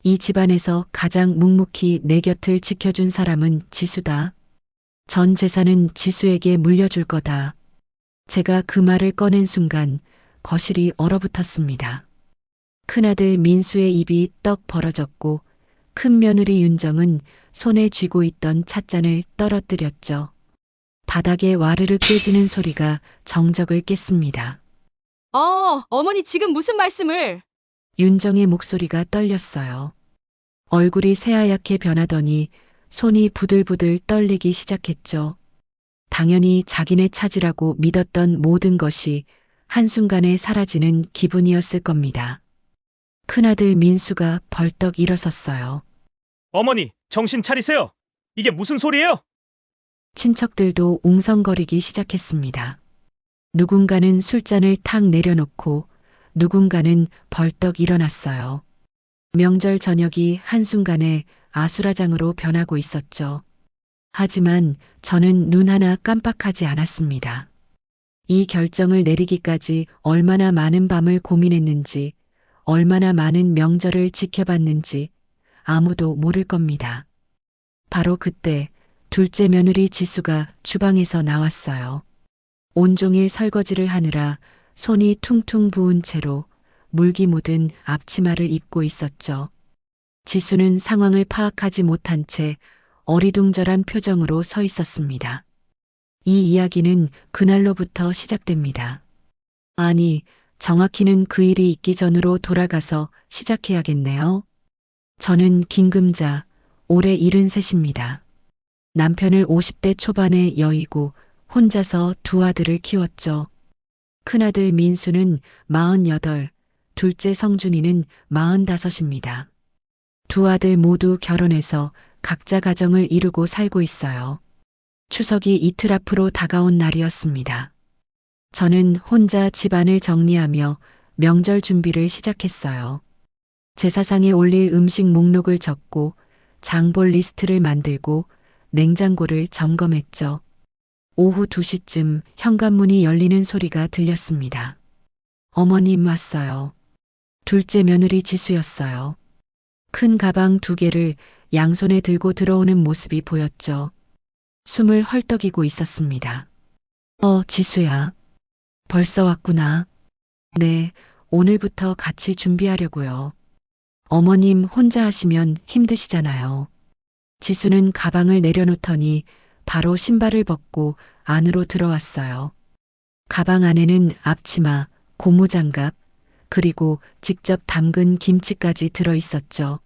이 집안에서 가장 묵묵히 내 곁을 지켜준 사람은 지수다. 전 재산은 지수에게 물려줄 거다. 제가 그 말을 꺼낸 순간 거실이 얼어붙었습니다. 큰아들 민수의 입이 떡 벌어졌고 큰 며느리 윤정은 손에 쥐고 있던 찻잔을 떨어뜨렸죠. 바닥에 와르르 깨지는 소리가 정적을 깼습니다. 어머니 지금 무슨 말씀을? 윤정의 목소리가 떨렸어요. 얼굴이 새하얗게 변하더니 손이 부들부들 떨리기 시작했죠. 당연히 자기네 차지라고 믿었던 모든 것이 한순간에 사라지는 기분이었을 겁니다. 큰아들 민수가 벌떡 일어섰어요. 어머니, 정신 차리세요. 이게 무슨 소리예요? 친척들도 웅성거리기 시작했습니다. 누군가는 술잔을 탁 내려놓고 누군가는 벌떡 일어났어요. 명절 저녁이 한순간에 아수라장으로 변하고 있었죠. 하지만 저는 눈 하나 깜빡하지 않았습니다. 이 결정을 내리기까지 얼마나 많은 밤을 고민했는지, 얼마나 많은 명절을 지켜봤는지 아무도 모를 겁니다. 바로 그때 둘째 며느리 지수가 주방에서 나왔어요. 온종일 설거지를 하느라 손이 퉁퉁 부은 채로 물기 묻은 앞치마를 입고 있었죠. 지수는 상황을 파악하지 못한 채 어리둥절한 표정으로 서 있었습니다. 이 이야기는 그날로부터 시작됩니다. 아니, 정확히는 그 일이 있기 전으로 돌아가서 시작해야겠네요. 저는 김금자, 올해 73입니다. 남편을 50대 초반의 여이고 혼자서 두 아들을 키웠죠. 큰아들 민수는 48, 둘째 성준이는 45입니다. 두 아들 모두 결혼해서 각자 가정을 이루고 살고 있어요. 추석이 이틀 앞으로 다가온 날이었습니다. 저는 혼자 집안을 정리하며 명절 준비를 시작했어요. 제사상에 올릴 음식 목록을 적고 장볼 리스트를 만들고 냉장고를 점검했죠. 오후 2시쯤 현관문이 열리는 소리가 들렸습니다. 어머님 왔어요. 둘째 며느리 지수였어요. 큰 가방 2개를 양손에 들고 들어오는 모습이 보였죠. 숨을 헐떡이고 있었습니다. 지수야. 벌써 왔구나. 네, 오늘부터 같이 준비하려고요. 어머님 혼자 하시면 힘드시잖아요. 지수는 가방을 내려놓더니 바로 신발을 벗고 안으로 들어왔어요. 가방 안에는 앞치마, 고무장갑, 그리고 직접 담근 김치까지 들어 있었죠.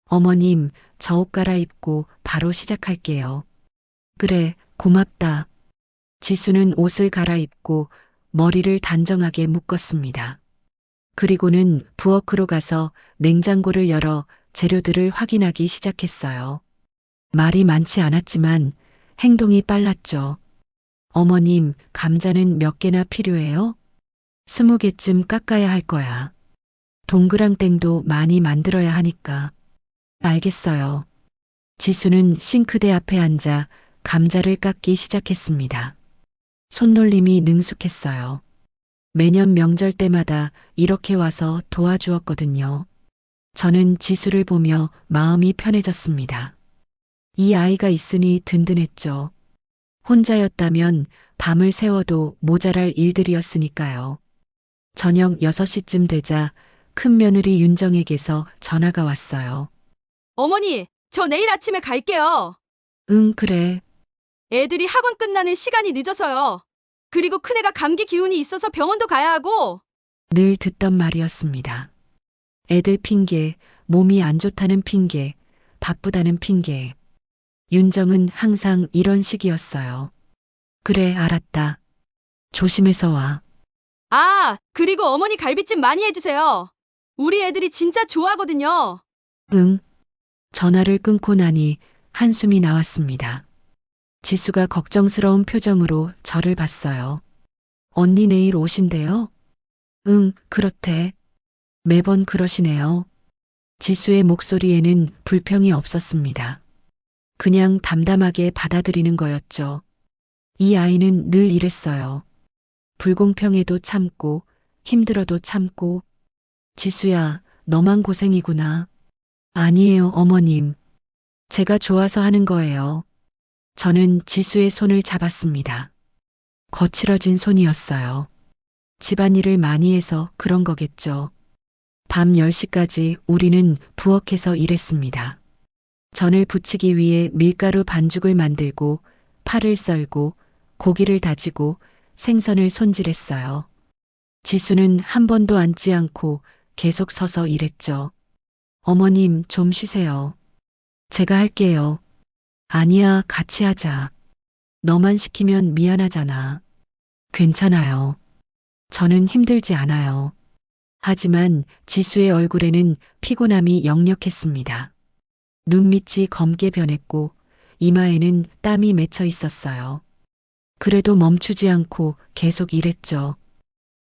어머님, 저 옷 갈아입고 바로 시작할게요. 그래, 고맙다. 지수는 옷을 갈아입고 머리를 단정하게 묶었습니다. 그리고는 부엌으로 가서 냉장고를 열어 재료들을 확인하기 시작했어요. 말이 많지 않았지만 행동이 빨랐죠. 어머님, 감자는 몇 개나 필요해요? 20개쯤 깎아야 할 거야. 동그랑땡도 많이 만들어야 하니까. 알겠어요. 지수는 싱크대 앞에 앉아 감자를 깎기 시작했습니다. 손놀림이 능숙했어요. 매년 명절 때마다 이렇게 와서 도와주었거든요. 저는 지수를 보며 마음이 편해졌습니다. 이 아이가 있으니 든든했죠. 혼자였다면 밤을 새워도 모자랄 일들이었으니까요. 저녁 6시쯤 되자 큰 며느리 윤정에게서 전화가 왔어요. 어머니, 저 내일 아침에 갈게요. 응, 그래. 애들이 학원 끝나는 시간이 늦어서요. 그리고 큰애가 감기 기운이 있어서 병원도 가야 하고. 늘 듣던 말이었습니다. 애들 핑계, 몸이 안 좋다는 핑계, 바쁘다는 핑계. 윤정은 항상 이런 식이었어요. 그래, 알았다. 조심해서 와. 그리고 어머니 갈비찜 많이 해주세요. 우리 애들이 진짜 좋아하거든요. 응. 전화를 끊고 나니 한숨이 나왔습니다. 지수가 걱정스러운 표정으로 저를 봤어요. 언니 내일 오신대요? 응, 그렇대. 매번 그러시네요. 지수의 목소리에는 불평이 없었습니다. 그냥 담담하게 받아들이는 거였죠. 이 아이는 늘 이랬어요. 불공평해도 참고 힘들어도 참고. 지수야, 너만 고생이구나. 아니에요, 어머님. 제가 좋아서 하는 거예요. 저는 지수의 손을 잡았습니다. 거칠어진 손이었어요. 집안일을 많이 해서 그런 거겠죠. 밤 10시까지 우리는 부엌에서 일했습니다. 전을 부치기 위해 밀가루 반죽을 만들고 파를 썰고 고기를 다지고 생선을 손질했어요. 지수는 한 번도 앉지 않고 계속 서서 일했죠. 어머님, 좀 쉬세요. 제가 할게요. 아니야, 같이 하자. 너만 시키면 미안하잖아. 괜찮아요. 저는 힘들지 않아요. 하지만 지수의 얼굴에는 피곤함이 역력했습니다. 눈밑이 검게 변했고 이마에는 땀이 맺혀 있었어요. 그래도 멈추지 않고 계속 일했죠.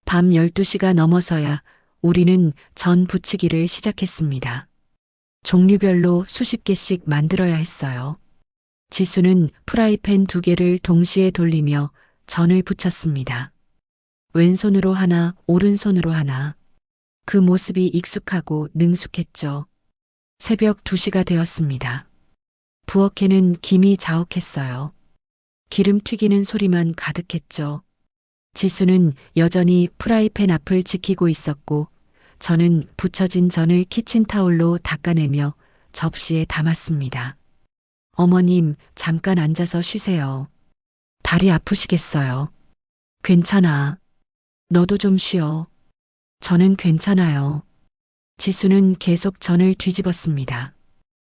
밤 12시가 넘어서야 우리는 전 부치기를 시작했습니다. 종류별로 수십 개씩 만들어야 했어요. 지수는 프라이팬 2개를 동시에 돌리며 전을 부쳤습니다. 왼손으로 하나, 오른손으로 하나. 그 모습이 익숙하고 능숙했죠. 새벽 2시가 되었습니다. 부엌에는 김이 자욱했어요. 기름 튀기는 소리만 가득했죠. 지수는 여전히 프라이팬 앞을 지키고 있었고 저는 부쳐진 전을 키친타올로 닦아내며 접시에 담았습니다. 어머님, 잠깐 앉아서 쉬세요. 다리 아프시겠어요. 괜찮아. 너도 좀 쉬어. 저는 괜찮아요. 지수는 계속 전을 뒤집었습니다.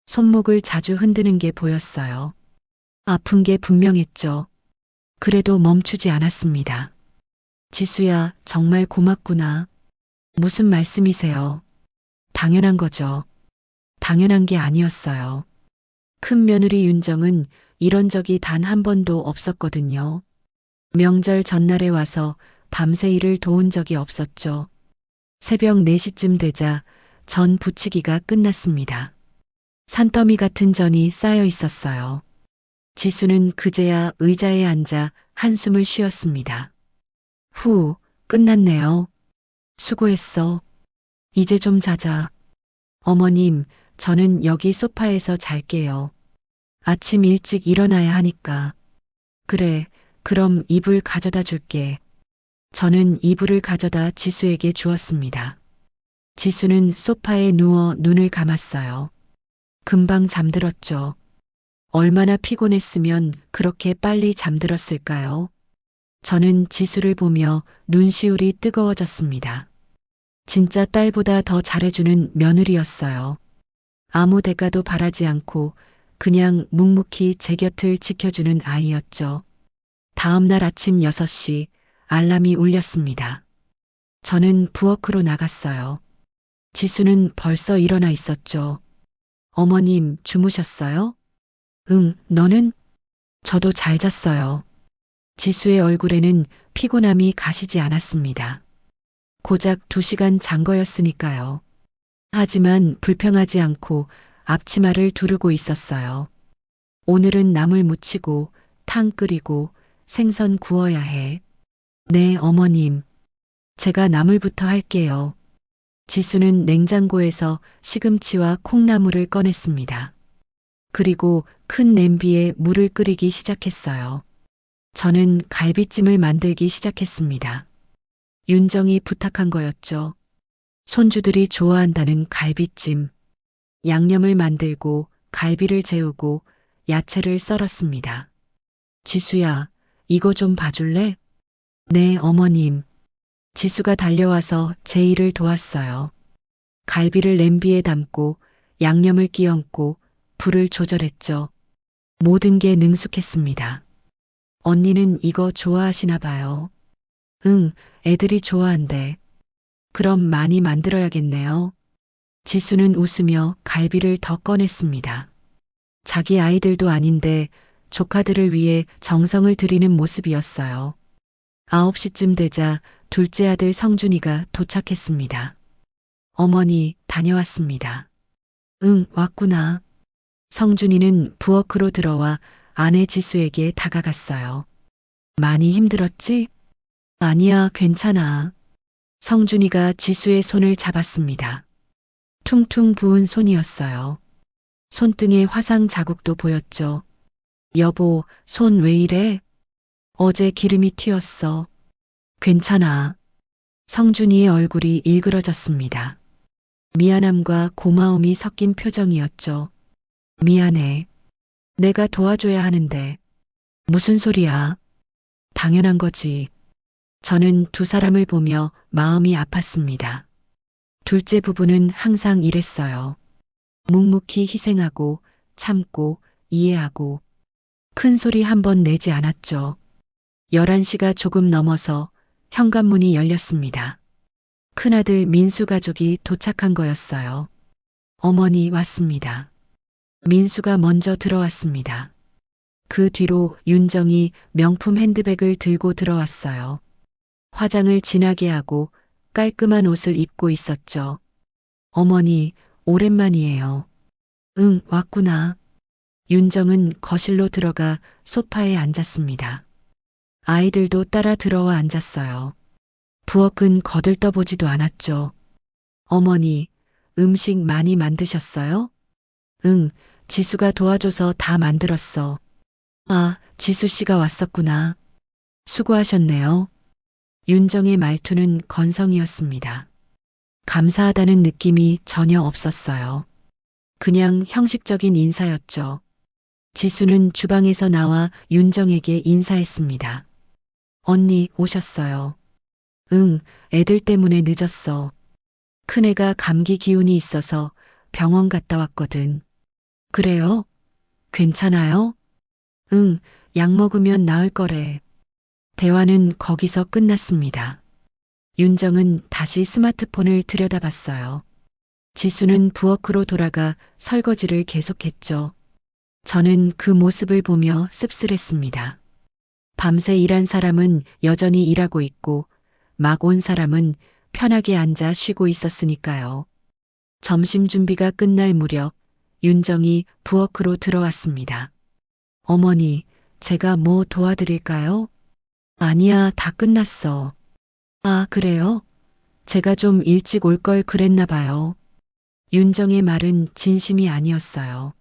손목을 자주 흔드는 게 보였어요. 아픈 게 분명했죠. 그래도 멈추지 않았습니다. 지수야, 정말 고맙구나. 무슨 말씀이세요? 당연한 거죠. 당연한 게 아니었어요. 큰 며느리 윤정은 이런 적이 단 한 번도 없었거든요. 명절 전날에 와서 밤새 일을 도운 적이 없었죠. 새벽 4시쯤 되자 전 부치기가 끝났습니다. 산더미 같은 전이 쌓여 있었어요. 지수는 그제야 의자에 앉아 한숨을 쉬었습니다. 후, 끝났네요. 수고했어. 이제 좀 자자. 어머님, 저는 여기 소파에서 잘게요. 아침 일찍 일어나야 하니까. 그래, 그럼 이불 가져다 줄게. 저는 이불을 가져다 지수에게 주었습니다. 지수는 소파에 누워 눈을 감았어요. 금방 잠들었죠. 얼마나 피곤했으면 그렇게 빨리 잠들었을까요? 저는 지수를 보며 눈시울이 뜨거워졌습니다. 진짜 딸보다 더 잘해주는 며느리였어요. 아무 대가도 바라지 않고 그냥 묵묵히 제 곁을 지켜주는 아이였죠. 다음 날 아침 6시 알람이 울렸습니다. 저는 부엌으로 나갔어요. 지수는 벌써 일어나 있었죠. 어머님, 주무셨어요? 응, 너는? 저도 잘 잤어요. 지수의 얼굴에는 피곤함이 가시지 않았습니다. 고작 2시간 잔 거였으니까요. 하지만 불평하지 않고 앞치마를 두르고 있었어요. 오늘은 나물 무치고 탕 끓이고 생선 구워야 해. 네, 어머님. 제가 나물부터 할게요. 지수는 냉장고에서 시금치와 콩나물을 꺼냈습니다. 그리고 큰 냄비에 물을 끓이기 시작했어요. 저는 갈비찜을 만들기 시작했습니다. 윤정이 부탁한 거였죠. 손주들이 좋아한다는 갈비찜. 양념을 만들고 갈비를 재우고 야채를 썰었습니다. 지수야, 이거 좀 봐줄래? 네, 어머님. 지수가 달려와서 제 일을 도왔어요. 갈비를 냄비에 담고 양념을 끼얹고 불을 조절했죠. 모든 게 능숙했습니다. 언니는 이거 좋아하시나 봐요. 응, 애들이 좋아한대. 그럼 많이 만들어야겠네요. 지수는 웃으며 갈비를 더 꺼냈습니다. 자기 아이들도 아닌데 조카들을 위해 정성을 들이는 모습이었어요. 9시쯤 되자 둘째 아들 성준이가 도착했습니다. 어머니, 다녀왔습니다. 응, 왔구나. 성준이는 부엌으로 들어와 아내 지수에게 다가갔어요. 많이 힘들었지? 아니야, 괜찮아. 성준이가 지수의 손을 잡았습니다. 퉁퉁 부은 손이었어요. 손등에 화상 자국도 보였죠. 여보, 손 왜 이래? 어제 기름이 튀었어. 괜찮아. 성준이의 얼굴이 일그러졌습니다. 미안함과 고마움이 섞인 표정이었죠. 미안해. 내가 도와줘야 하는데. 무슨 소리야? 당연한 거지. 저는 두 사람을 보며 마음이 아팠습니다. 둘째 부부는 항상 이랬어요. 묵묵히 희생하고 참고 이해하고 큰 소리 한 번 내지 않았죠. 11시가 조금 넘어서 현관문이 열렸습니다. 큰아들 민수 가족이 도착한 거였어요. 어머니 왔습니다. 민수가 먼저 들어왔습니다. 그 뒤로 윤정이 명품 핸드백을 들고 들어왔어요. 화장을 진하게 하고 깔끔한 옷을 입고 있었죠. 어머니, 오랜만이에요. 응, 왔구나. 윤정은 거실로 들어가 소파에 앉았습니다. 아이들도 따라 들어와 앉았어요. 부엌은 거들떠보지도 않았죠. 어머니, 음식 많이 만드셨어요? 응, 지수가 도와줘서 다 만들었어. 아, 지수 씨가 왔었구나. 수고하셨네요. 윤정의 말투는 건성이었습니다. 감사하다는 느낌이 전혀 없었어요. 그냥 형식적인 인사였죠. 지수는 주방에서 나와 윤정에게 인사했습니다. 언니 오셨어요. 응, 애들 때문에 늦었어. 큰애가 감기 기운이 있어서 병원 갔다 왔거든. 그래요? 괜찮아요? 응, 약 먹으면 나을 거래. 대화는 거기서 끝났습니다. 윤정은 다시 스마트폰을 들여다봤어요. 지수는 부엌으로 돌아가 설거지를 계속했죠. 저는 그 모습을 보며 씁쓸했습니다. 밤새 일한 사람은 여전히 일하고 있고 막 온 사람은 편하게 앉아 쉬고 있었으니까요. 점심 준비가 끝날 무렵 윤정이 부엌으로 들어왔습니다. 어머니, 제가 뭐 도와드릴까요? 아니야, 다 끝났어. 아, 그래요? 제가 좀 일찍 올 걸 그랬나 봐요. 윤정의 말은 진심이 아니었어요.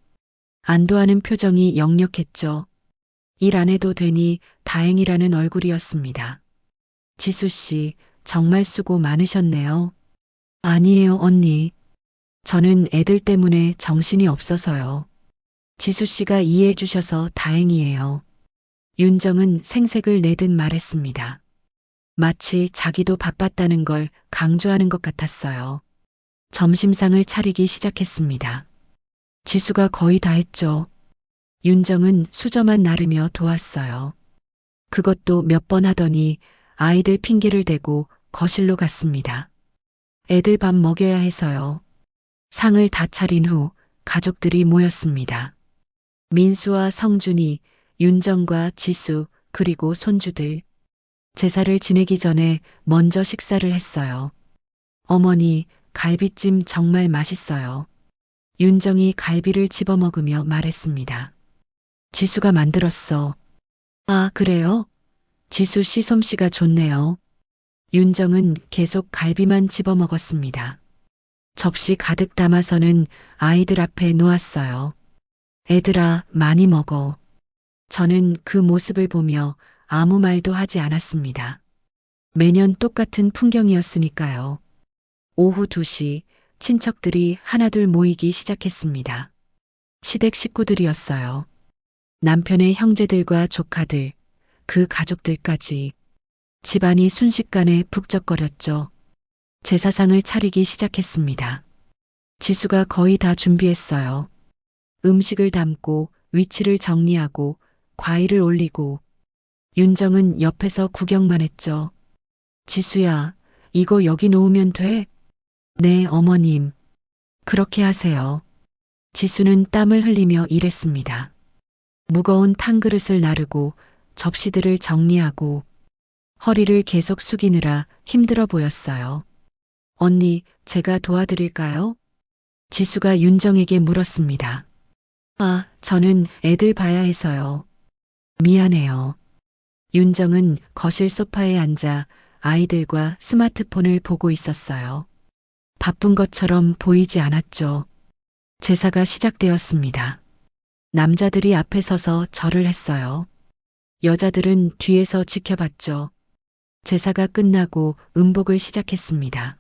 안도하는 표정이 역력했죠. 일 안 해도 되니 다행이라는 얼굴이었습니다. 지수 씨, 정말 수고 많으셨네요. 아니에요, 언니. 저는 애들 때문에 정신이 없어서요. 지수 씨가 이해해 주셔서 다행이에요. 윤정은 생색을 내듯 말했습니다. 마치 자기도 바빴다는 걸 강조하는 것 같았어요. 점심상을 차리기 시작했습니다. 지수가 거의 다 했죠. 윤정은 수저만 나르며 도왔어요. 그것도 몇 번 하더니 아이들 핑계를 대고 거실로 갔습니다. 애들 밥 먹여야 해서요. 상을 다 차린 후 가족들이 모였습니다. 민수와 성준이, 윤정과 지수, 그리고 손주들. 제사를 지내기 전에 먼저 식사를 했어요. 어머니, 갈비찜 정말 맛있어요. 윤정이 갈비를 집어먹으며 말했습니다. 지수가 만들었어. 아, 그래요? 지수 씨 솜씨가 좋네요. 윤정은 계속 갈비만 집어먹었습니다. 접시 가득 담아서는 아이들 앞에 놓았어요. 애들아, 많이 먹어. 저는 그 모습을 보며 아무 말도 하지 않았습니다. 매년 똑같은 풍경이었으니까요. 오후 2시 친척들이 하나둘 모이기 시작했습니다. 시댁 식구들이었어요. 남편의 형제들과 조카들, 그 가족들까지. 집안이 순식간에 북적거렸죠. 제사상을 차리기 시작했습니다. 지수가 거의 다 준비했어요. 음식을 담고 위치를 정리하고 과일을 올리고 윤정은 옆에서 구경만 했죠. 지수야, 이거 여기 놓으면 돼? 네, 어머님. 그렇게 하세요. 지수는 땀을 흘리며 일했습니다. 무거운 탕그릇을 나르고 접시들을 정리하고 허리를 계속 숙이느라 힘들어 보였어요. 언니, 제가 도와드릴까요? 지수가 윤정에게 물었습니다. 아, 저는 애들 봐야 해서요. 미안해요. 윤정은 거실 소파에 앉아 아이들과 스마트폰을 보고 있었어요. 바쁜 것처럼 보이지 않았죠. 제사가 시작되었습니다. 남자들이 앞에 서서 절을 했어요. 여자들은 뒤에서 지켜봤죠. 제사가 끝나고 음복을 시작했습니다.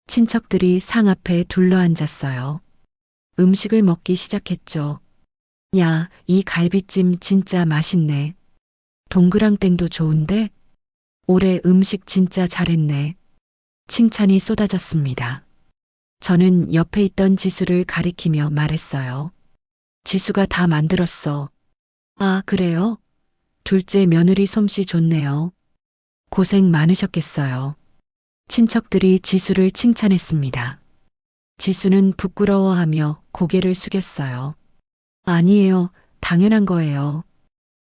친척들이 상 앞에 둘러앉았어요. 음식을 먹기 시작했죠. 야, 이 갈비찜 진짜 맛있네. 동그랑땡도 좋은데? 올해 음식 진짜 잘했네. 칭찬이 쏟아졌습니다. 저는 옆에 있던 지수를 가리키며 말했어요. 지수가 다 만들었어. 아, 그래요? 둘째 며느리 솜씨 좋네요. 고생 많으셨겠어요. 친척들이 지수를 칭찬했습니다. 지수는 부끄러워하며 고개를 숙였어요. 아니에요. 당연한 거예요.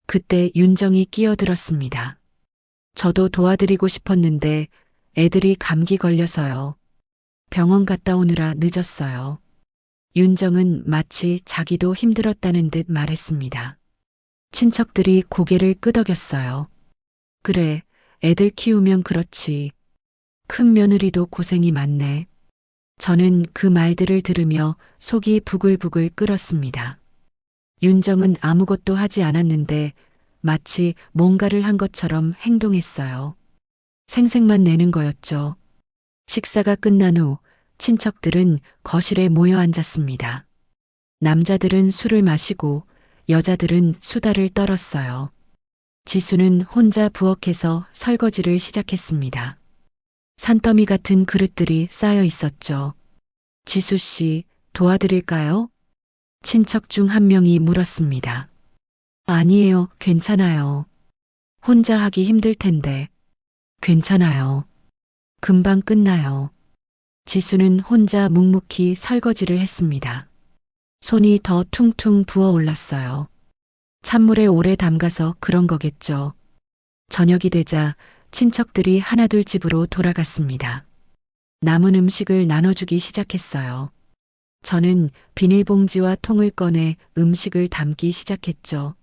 그때 윤정이 끼어들었습니다. 저도 도와드리고 싶었는데 애들이 감기 걸려서요. 병원 갔다 오느라 늦었어요. 윤정은 마치 자기도 힘들었다는 듯 말했습니다. 친척들이 고개를 끄덕였어요. 그래, 애들 키우면 그렇지. 큰 며느리도 고생이 많네. 저는 그 말들을 들으며 속이 부글부글 끓었습니다. 윤정은 아무것도 하지 않았는데 마치 뭔가를 한 것처럼 행동했어요. 생색만 내는 거였죠. 식사가 끝난 후 친척들은 거실에 모여 앉았습니다. 남자들은 술을 마시고 여자들은 수다를 떨었어요. 지수는 혼자 부엌에서 설거지를 시작했습니다. 산더미 같은 그릇들이 쌓여 있었죠. 지수 씨, 도와드릴까요? 친척 중 한 명이 물었습니다. 아니에요, 괜찮아요. 혼자 하기 힘들 텐데. 괜찮아요. 금방 끝나요. 지수는 혼자 묵묵히 설거지를 했습니다. 손이 더 퉁퉁 부어 올랐어요. 찬물에 오래 담가서 그런 거겠죠. 저녁이 되자 친척들이 하나둘 집으로 돌아갔습니다. 남은 음식을 나눠주기 시작했어요. 저는 비닐봉지와 통을 꺼내 음식을 담기 시작했죠.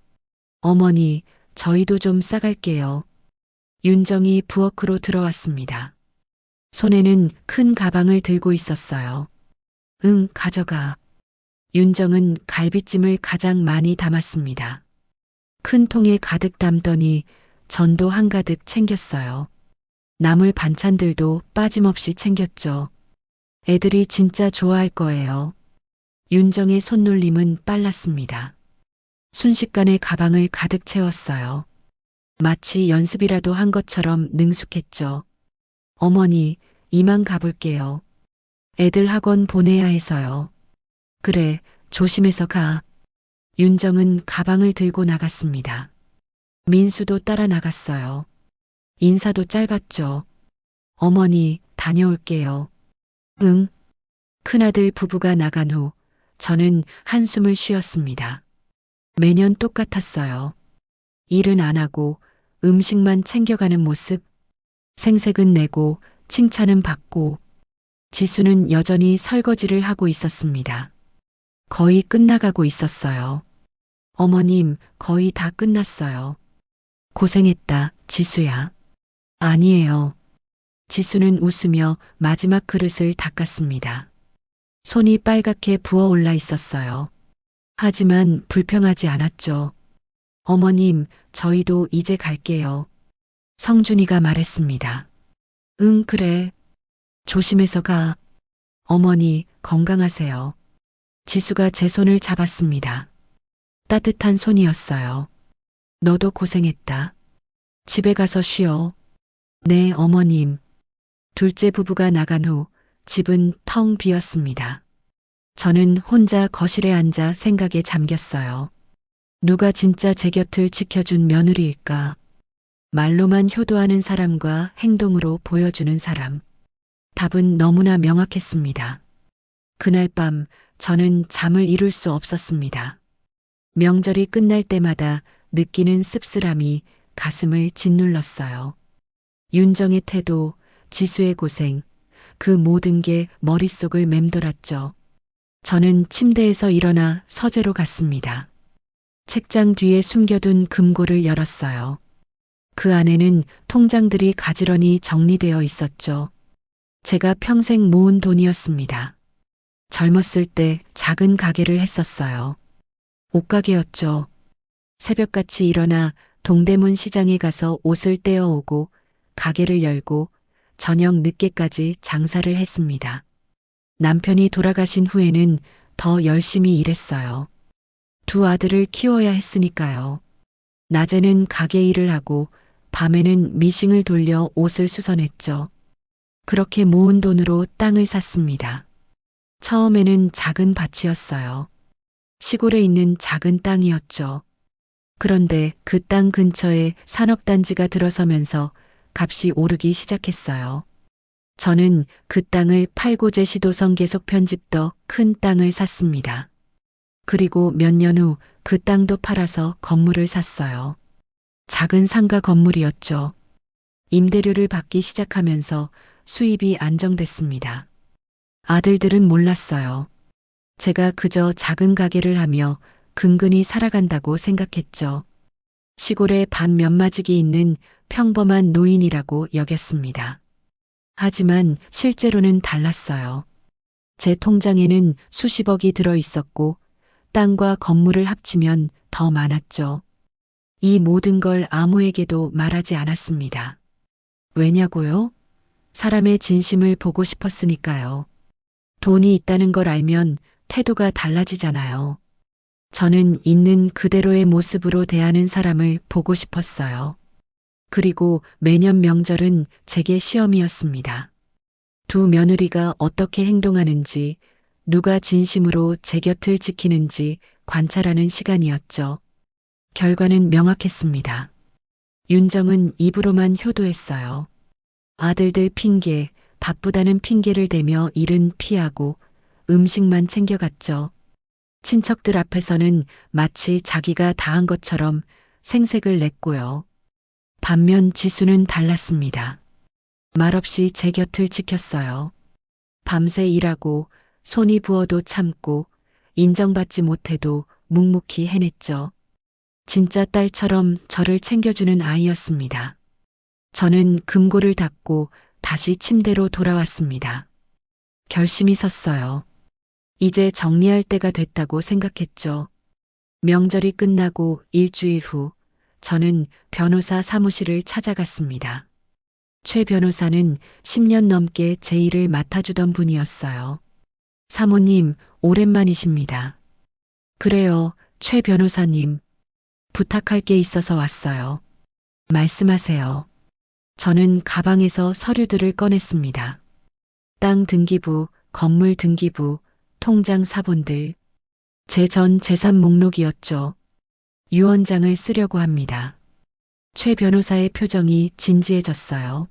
어머니, 저희도 좀 싸갈게요. 윤정이 부엌으로 들어왔습니다. 손에는 큰 가방을 들고 있었어요. 응, 가져가. 윤정은 갈비찜을 가장 많이 담았습니다. 큰 통에 가득 담더니 전도 한가득 챙겼어요. 나물 반찬들도 빠짐없이 챙겼죠. 애들이 진짜 좋아할 거예요. 윤정의 손놀림은 빨랐습니다. 순식간에 가방을 가득 채웠어요. 마치 연습이라도 한 것처럼 능숙했죠. 어머니, 이만 가볼게요. 애들 학원 보내야 해서요. 그래, 조심해서 가. 윤정은 가방을 들고 나갔습니다. 민수도 따라 나갔어요. 인사도 짧았죠. 어머니, 다녀올게요. 응. 큰아들 부부가 나간 후 저는 한숨을 쉬었습니다. 매년 똑같았어요. 일은 안 하고 음식만 챙겨가는 모습. 생색은 내고 칭찬은 받고 지수는 여전히 설거지를 하고 있었습니다. 거의 끝나가고 있었어요. 어머님, 거의 다 끝났어요. 고생했다, 지수야. 아니에요. 지수는 웃으며 마지막 그릇을 닦았습니다. 손이 빨갛게 부어올라 있었어요. 하지만 불평하지 않았죠. 어머님, 저희도 이제 갈게요. 성준이가 말했습니다. 응, 그래. 조심해서 가. 어머니, 건강하세요. 지수가 제 손을 잡았습니다. 따뜻한 손이었어요. 너도 고생했다. 집에 가서 쉬어. 네, 어머님. 둘째 부부가 나간 후 집은 텅 비었습니다. 저는 혼자 거실에 앉아 생각에 잠겼어요. 누가 진짜 제 곁을 지켜준 며느리일까? 말로만 효도하는 사람과 행동으로 보여주는 사람. 답은 너무나 명확했습니다. 그날 밤 저는 잠을 이룰 수 없었습니다. 명절이 끝날 때마다 느끼는 씁쓸함이 가슴을 짓눌렀어요. 윤정의 태도, 지수의 고생, 그 모든 게 머릿속을 맴돌았죠. 저는 침대에서 일어나 서재로 갔습니다. 책장 뒤에 숨겨둔 금고를 열었어요. 그 안에는 통장들이 가지런히 정리되어 있었죠. 제가 평생 모은 돈이었습니다. 젊었을 때 작은 가게를 했었어요. 옷가게였죠. 새벽같이 일어나 동대문 시장에 가서 옷을 떼어오고 가게를 열고 저녁 늦게까지 장사를 했습니다. 남편이 돌아가신 후에는 더 열심히 일했어요. 두 아들을 키워야 했으니까요. 낮에는 가게 일을 하고 밤에는 미싱을 돌려 옷을 수선했죠. 그렇게 모은 돈으로 땅을 샀습니다. 처음에는 작은 밭이었어요. 시골에 있는 작은 땅이었죠. 그런데 그 땅 근처에 산업단지가 들어서면서 값이 오르기 시작했어요. 저는 그 땅을 팔고 제시도성 계속 편집 더 큰 땅을 샀습니다. 그리고 몇 년 후 그 땅도 팔아서 건물을 샀어요. 작은 상가 건물이었죠. 임대료를 받기 시작하면서 수입이 안정됐습니다. 아들들은 몰랐어요. 제가 그저 작은 가게를 하며 근근히 살아간다고 생각했죠. 시골에 밥 몇 마지기 있는 평범한 노인이라고 여겼습니다. 하지만 실제로는 달랐어요. 제 통장에는 수십억이 들어 있었고 땅과 건물을 합치면 더 많았죠. 이 모든 걸 아무에게도 말하지 않았습니다. 왜냐고요? 사람의 진심을 보고 싶었으니까요. 돈이 있다는 걸 알면 태도가 달라지잖아요. 저는 있는 그대로의 모습으로 대하는 사람을 보고 싶었어요. 그리고 매년 명절은 제게 시험이었습니다. 두 며느리가 어떻게 행동하는지, 누가 진심으로 제 곁을 지키는지 관찰하는 시간이었죠. 결과는 명확했습니다. 윤정은 입으로만 효도했어요. 아들들 핑계, 바쁘다는 핑계를 대며 일은 피하고 음식만 챙겨갔죠. 친척들 앞에서는 마치 자기가 다 한 것처럼 생색을 냈고요. 반면 지수는 달랐습니다. 말없이 제 곁을 지켰어요. 밤새 일하고 손이 부어도 참고 인정받지 못해도 묵묵히 해냈죠. 진짜 딸처럼 저를 챙겨주는 아이였습니다. 저는 금고를 닫고 다시 침대로 돌아왔습니다. 결심이 섰어요. 이제 정리할 때가 됐다고 생각했죠. 명절이 끝나고 일주일 후 저는 변호사 사무실을 찾아갔습니다. 최 변호사는 10년 넘게 제 일을 맡아주던 분이었어요. 사모님, 오랜만이십니다. 그래요, 최 변호사님. 부탁할 게 있어서 왔어요. 말씀하세요. 저는 가방에서 서류들을 꺼냈습니다. 땅 등기부, 건물 등기부, 통장 사본들. 제 전 재산 목록이었죠. 유언장을 쓰려고 합니다. 최 변호사의 표정이 진지해졌어요.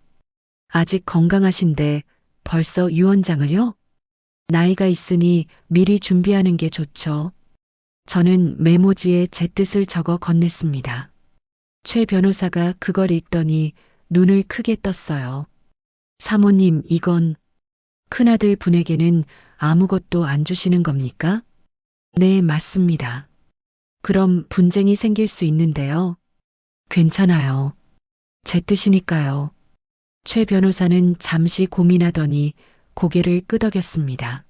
아직 건강하신데 벌써 유언장을요? 나이가 있으니 미리 준비하는 게 좋죠. 저는 메모지에 제 뜻을 적어 건넸습니다. 최 변호사가 그걸 읽더니 눈을 크게 떴어요. 사모님, 이건 큰아들 분에게는 아무것도 안 주시는 겁니까? 네, 맞습니다. 그럼 분쟁이 생길 수 있는데요. 괜찮아요. 제 뜻이니까요. 최 변호사는 잠시 고민하더니 고개를 끄덕였습니다.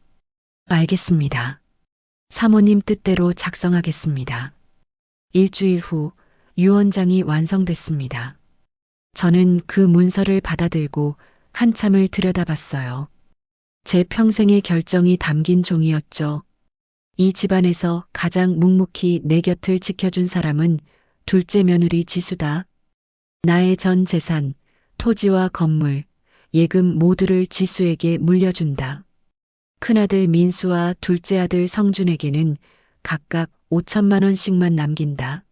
알겠습니다. 사모님 뜻대로 작성하겠습니다. 일주일 후 유언장이 완성됐습니다. 저는 그 문서를 받아들고 한참을 들여다봤어요. 제 평생의 결정이 담긴 종이었죠. 이 집안에서 가장 묵묵히 내 곁을 지켜준 사람은 둘째 며느리 지수다. 나의 전 재산, 토지와 건물, 예금 모두를 지수에게 물려준다. 큰아들 민수와 둘째 아들 성준에게는 각각 5천만 원씩만 남긴다.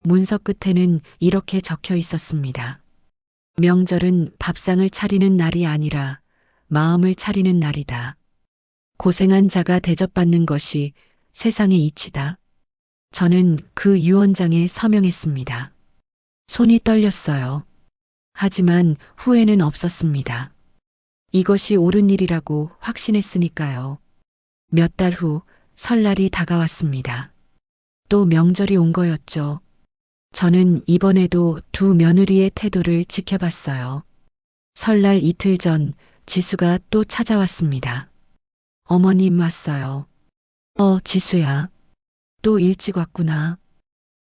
문서 끝에는 이렇게 적혀 있었습니다. 명절은 밥상을 차리는 날이 아니라 마음을 차리는 날이다. 고생한 자가 대접받는 것이 세상의 이치다. 저는 그 유언장에 서명했습니다. 손이 떨렸어요. 하지만 후회는 없었습니다. 이것이 옳은 일이라고 확신했으니까요. 몇 달 후 설날이 다가왔습니다. 또 명절이 온 거였죠. 저는 이번에도 두 며느리의 태도를 지켜봤어요. 설날 이틀 전 지수가 또 찾아왔습니다. 어머님 왔어요. 지수야. 또 일찍 왔구나.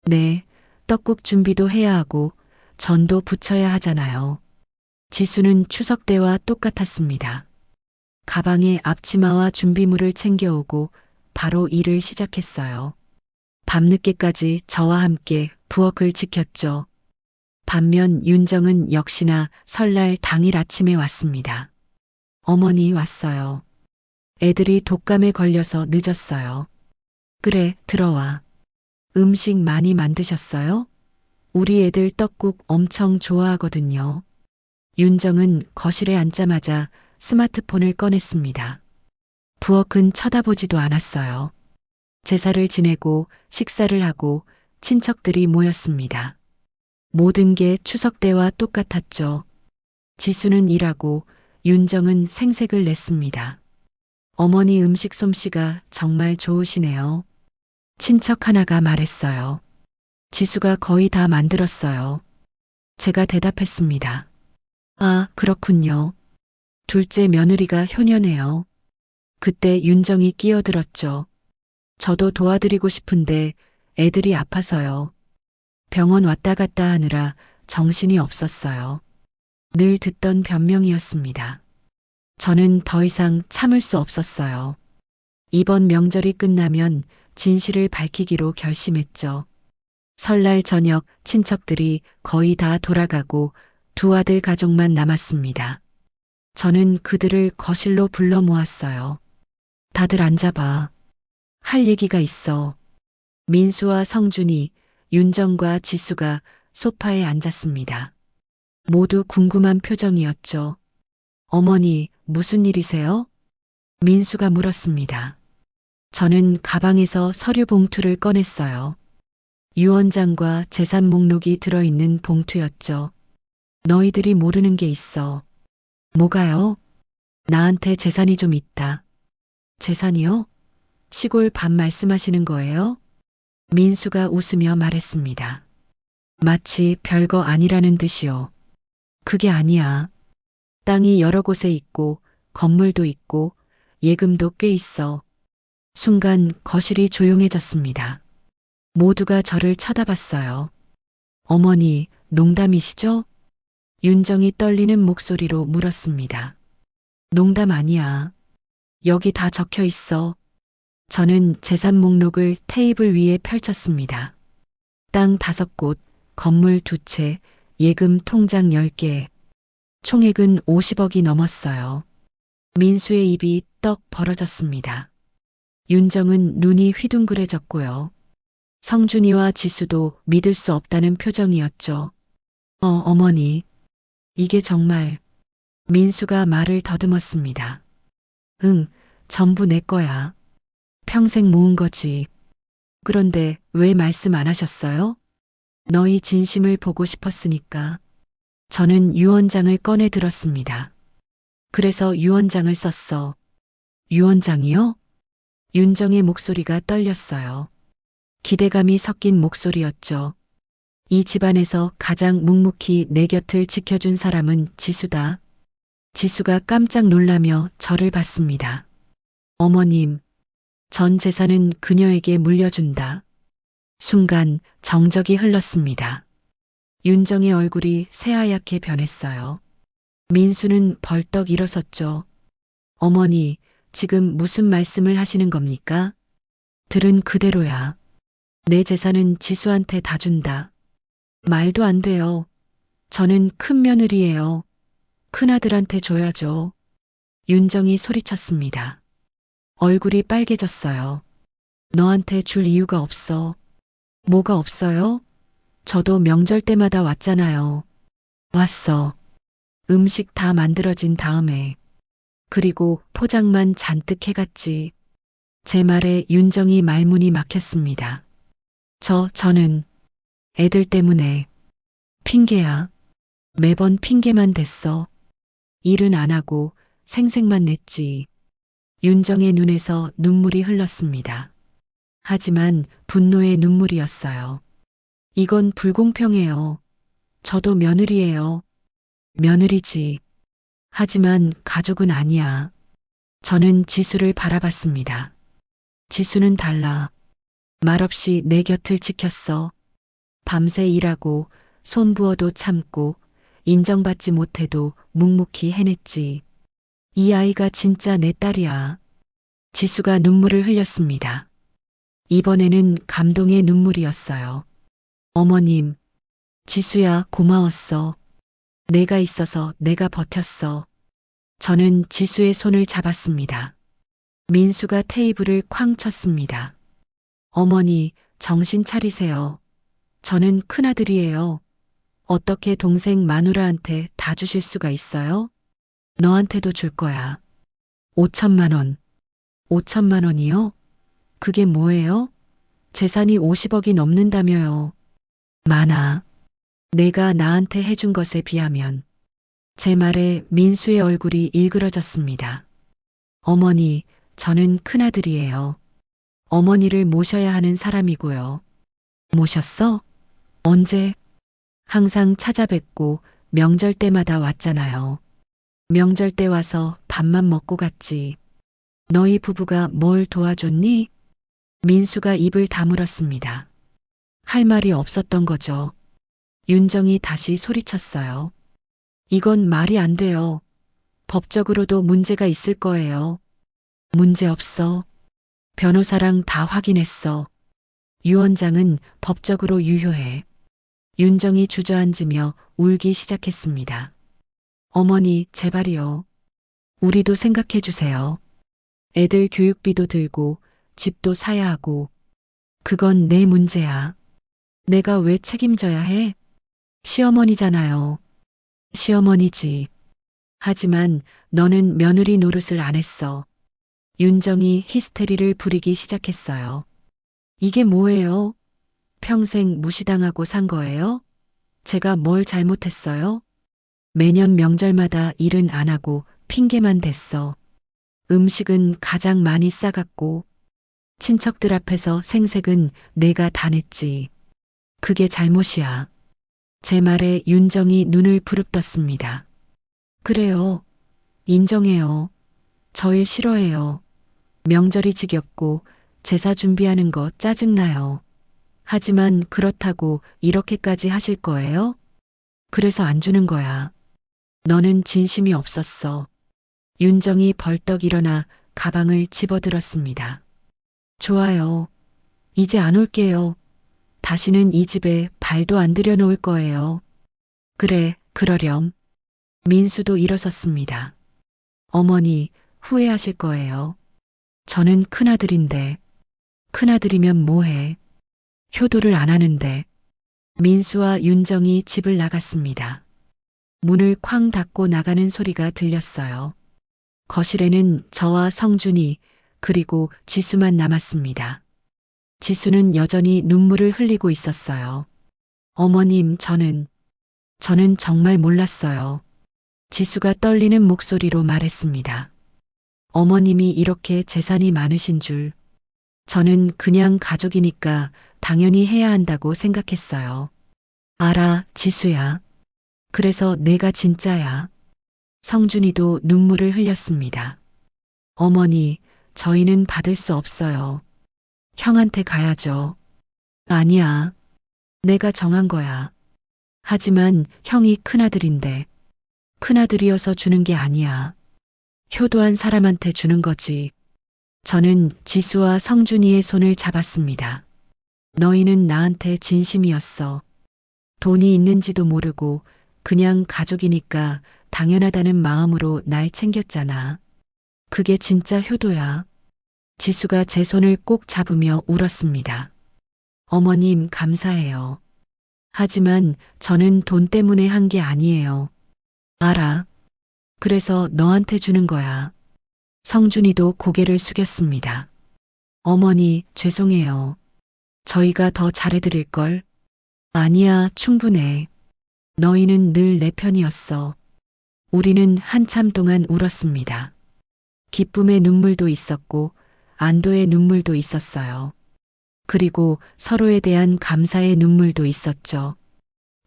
네, 떡국 준비도 해야 하고 전도 부쳐야 하잖아요. 지수는 추석 때와 똑같았습니다. 가방에 앞치마와 준비물을 챙겨오고 바로 일을 시작했어요. 밤늦게까지 저와 함께 부엌을 지켰죠. 반면 윤정은 역시나 설날 당일 아침에 왔습니다. 어머니 왔어요. 애들이 독감에 걸려서 늦었어요. 그래, 들어와. 음식 많이 만드셨어요? 우리 애들 떡국 엄청 좋아하거든요. 윤정은 거실에 앉자마자 스마트폰을 꺼냈습니다. 부엌은 쳐다보지도 않았어요. 제사를 지내고 식사를 하고 친척들이 모였습니다. 모든 게 추석 때와 똑같았죠. 지수는 일하고 윤정은 생색을 냈습니다. 어머니 음식 솜씨가 정말 좋으시네요. 친척 하나가 말했어요. 지수가 거의 다 만들었어요. 제가 대답했습니다. 아, 그렇군요. 둘째 며느리가 효녀네요. 그때 윤정이 끼어들었죠. 저도 도와드리고 싶은데 애들이 아파서요. 병원 왔다 갔다 하느라 정신이 없었어요. 늘 듣던 변명이었습니다. 저는 더 이상 참을 수 없었어요. 이번 명절이 끝나면 진실을 밝히기로 결심했죠. 설날 저녁 친척들이 거의 다 돌아가고 두 아들 가족만 남았습니다. 저는 그들을 거실로 불러 모았어요. 다들 앉아봐. 할 얘기가 있어. 민수와 성준이, 윤정과 지수가 소파에 앉았습니다. 모두 궁금한 표정이었죠. 어머니, 무슨 일이세요? 민수가 물었습니다. 저는 가방에서 서류 봉투를 꺼냈어요. 유언장과 재산 목록이 들어있는 봉투였죠. 너희들이 모르는 게 있어. 뭐가요? 나한테 재산이 좀 있다. 재산이요? 시골 밥 말씀하시는 거예요? 민수가 웃으며 말했습니다. 마치 별거 아니라는 듯이요. 그게 아니야. 땅이 여러 곳에 있고 건물도 있고 예금도 꽤 있어. 순간 거실이 조용해졌습니다. 모두가 저를 쳐다봤어요. 어머니, 농담이시죠? 윤정이 떨리는 목소리로 물었습니다. 농담 아니야. 여기 다 적혀 있어. 저는 재산 목록을 테이블 위에 펼쳤습니다. 땅 5곳, 건물 2채, 예금 통장 10개. 총액은 50억이 넘었어요. 민수의 입이 떡 벌어졌습니다. 윤정은 눈이 휘둥그레졌고요. 성준이와 지수도 믿을 수 없다는 표정이었죠. 어머니. 이게 정말. 민수가 말을 더듬었습니다. 응, 전부 내 거야. 평생 모은 거지. 그런데 왜 말씀 안 하셨어요? 너희 진심을 보고 싶었으니까. 저는 유언장을 꺼내 들었습니다. 그래서 유언장을 썼어. 유언장이요? 윤정의 목소리가 떨렸어요. 기대감이 섞인 목소리였죠. 이 집안에서 가장 묵묵히 내 곁을 지켜준 사람은 지수다. 지수가 깜짝 놀라며 저를 봤습니다. 어머님, 전 재산은 그녀에게 물려준다. 순간 정적이 흘렀습니다. 윤정의 얼굴이 새하얗게 변했어요. 민수는 벌떡 일어섰죠. 어머니, 지금 무슨 말씀을 하시는 겁니까? 들은 그대로야. 내 재산은 지수한테 다 준다. 말도 안 돼요. 저는 큰 며느리예요. 큰아들한테 줘야죠. 윤정이 소리쳤습니다. 얼굴이 빨개졌어요. 너한테 줄 이유가 없어. 뭐가 없어요? 저도 명절 때마다 왔잖아요. 왔어. 음식 다 만들어진 다음에. 그리고 포장만 잔뜩 해갔지. 제 말에 윤정이 말문이 막혔습니다. 저는 애들 때문에. 핑계야. 매번 핑계만 댔어. 일은 안 하고 생색만 냈지. 윤정의 눈에서 눈물이 흘렀습니다. 하지만 분노의 눈물이었어요. 이건 불공평해요. 저도 며느리예요. 며느리지. 하지만 가족은 아니야. 저는 지수를 바라봤습니다. 지수는 달라. 말없이 내 곁을 지켰어. 밤새 일하고 손 부어도 참고 인정받지 못해도 묵묵히 해냈지. 이 아이가 진짜 내 딸이야. 지수가 눈물을 흘렸습니다. 이번에는 감동의 눈물이었어요. 어머님, 지수야 고마웠어. 내가 있어서 내가 버텼어. 저는 지수의 손을 잡았습니다. 민수가 테이블을 쾅 쳤습니다. 어머니, 정신 차리세요. 저는 큰아들이에요. 어떻게 동생 마누라한테 다 주실 수가 있어요? 너한테도 줄 거야. 5천만 원. 5천만 원이요? 그게 뭐예요? 재산이 50억이 넘는다며요. 많아. 내가 나한테 해준 것에 비하면. 제 말에 민수의 얼굴이 일그러졌습니다. 어머니, 저는 큰아들이에요. 어머니를 모셔야 하는 사람이고요. 모셨어? 언제? 항상 찾아뵙고 명절 때마다 왔잖아요. 명절 때 와서 밥만 먹고 갔지. 너희 부부가 뭘 도와줬니? 민수가 입을 다물었습니다. 할 말이 없었던 거죠. 윤정이 다시 소리쳤어요. 이건 말이 안 돼요. 법적으로도 문제가 있을 거예요. 문제 없어. 변호사랑 다 확인했어. 유 원장은 법적으로 유효해. 윤정이 주저앉으며 울기 시작했습니다. 어머니, 제발이요. 우리도 생각해 주세요. 애들 교육비도 들고 집도 사야 하고. 그건 내 문제야. 내가 왜 책임져야 해? 시어머니잖아요. 시어머니지. 하지만 너는 며느리 노릇을 안 했어. 윤정이 히스테리를 부리기 시작했어요. 이게 뭐예요? 평생 무시당하고 산 거예요? 제가 뭘 잘못했어요? 매년 명절마다 일은 안 하고 핑계만 댔어. 음식은 가장 많이 싸갔고, 친척들 앞에서 생색은 내가 다 냈지. 그게 잘못이야. 제 말에 윤정이 눈을 부릅떴습니다. 그래요. 인정해요. 저 일 싫어해요. 명절이 지겹고 제사 준비하는 거 짜증나요. 하지만 그렇다고 이렇게까지 하실 거예요? 그래서 안 주는 거야. 너는 진심이 없었어. 윤정이 벌떡 일어나 가방을 집어들었습니다. 좋아요. 이제 안 올게요. 다시는 이 집에 발도 안 들여놓을 거예요. 그래, 그러렴. 민수도 일어섰습니다. 어머니, 후회하실 거예요. 저는 큰아들인데. 큰아들이면 뭐해. 효도를 안 하는데. 민수와 윤정이 집을 나갔습니다. 문을 쾅 닫고 나가는 소리가 들렸어요. 거실에는 저와 성준이 그리고 지수만 남았습니다. 지수는 여전히 눈물을 흘리고 있었어요. 어머님, 저는 정말 몰랐어요. 지수가 떨리는 목소리로 말했습니다. 어머님이 이렇게 재산이 많으신 줄. 저는 그냥 가족이니까 당연히 해야 한다고 생각했어요. 알아, 지수야. 그래서 내가 진짜야. 성준이도 눈물을 흘렸습니다. 어머니, 저희는 받을 수 없어요. 형한테 가야죠. 아니야. 내가 정한 거야. 하지만 형이 큰아들인데. 큰아들이어서 주는 게 아니야. 효도한 사람한테 주는 거지. 저는 지수와 성준이의 손을 잡았습니다. 너희는 나한테 진심이었어. 돈이 있는지도 모르고 그냥 가족이니까 당연하다는 마음으로 날 챙겼잖아. 그게 진짜 효도야. 지수가 제 손을 꼭 잡으며 울었습니다. 어머님, 감사해요. 하지만 저는 돈 때문에 한 게 아니에요. 알아. 그래서 너한테 주는 거야. 성준이도 고개를 숙였습니다. 어머니, 죄송해요. 저희가 더 잘해드릴걸. 아니야, 충분해. 너희는 늘 내 편이었어. 우리는 한참 동안 울었습니다. 기쁨의 눈물도 있었고, 안도의 눈물도 있었어요. 그리고 서로에 대한 감사의 눈물도 있었죠.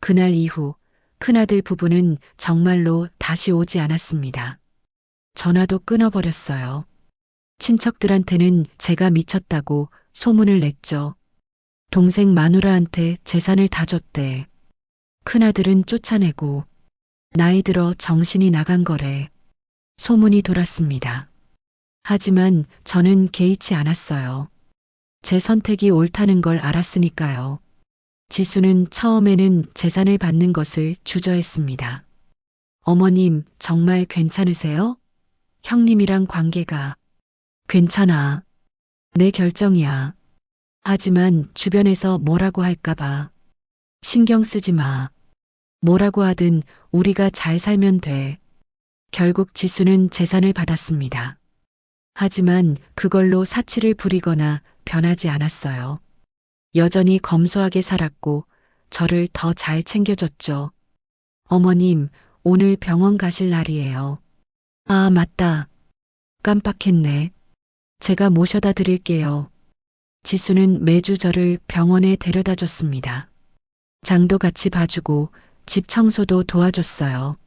그날 이후 큰아들 부부는 정말로 다시 오지 않았습니다. 전화도 끊어버렸어요. 친척들한테는 제가 미쳤다고 소문을 냈죠. 동생 마누라한테 재산을 다 줬대. 큰아들은 쫓아내고 나이 들어 정신이 나간 거래. 소문이 돌았습니다. 하지만 저는 개의치 않았어요. 제 선택이 옳다는 걸 알았으니까요. 지수는 처음에는 재산을 받는 것을 주저했습니다. 어머님, 정말 괜찮으세요? 형님이랑 관계가. 괜찮아. 내 결정이야. 하지만 주변에서 뭐라고 할까봐. 신경 쓰지 마. 뭐라고 하든 우리가 잘 살면 돼. 결국 지수는 재산을 받았습니다. 하지만 그걸로 사치를 부리거나 변하지 않았어요. 여전히 검소하게 살았고 저를 더 잘 챙겨줬죠. 어머님, 오늘 병원 가실 날이에요. 아, 맞다. 깜빡했네. 제가 모셔다 드릴게요. 지수는 매주 저를 병원에 데려다 줬습니다. 장도 같이 봐주고 집 청소도 도와줬어요.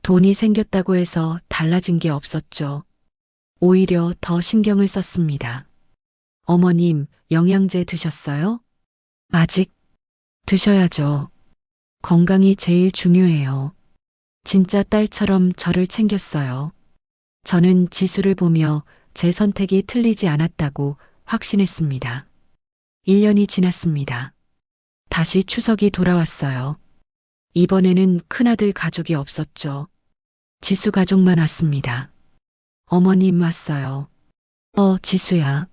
돈이 생겼다고 해서 달라진 게 없었죠. 오히려 더 신경을 썼습니다. 어머님, 영양제 드셨어요? 아직? 드셔야죠. 건강이 제일 중요해요. 진짜 딸처럼 저를 챙겼어요. 저는 지수를 보며 제 선택이 틀리지 않았다고 확신했습니다. 1년이 지났습니다. 다시 추석이 돌아왔어요. 이번에는 큰아들 가족이 없었죠. 지수 가족만 왔습니다. 어머님 왔어요. 지수야.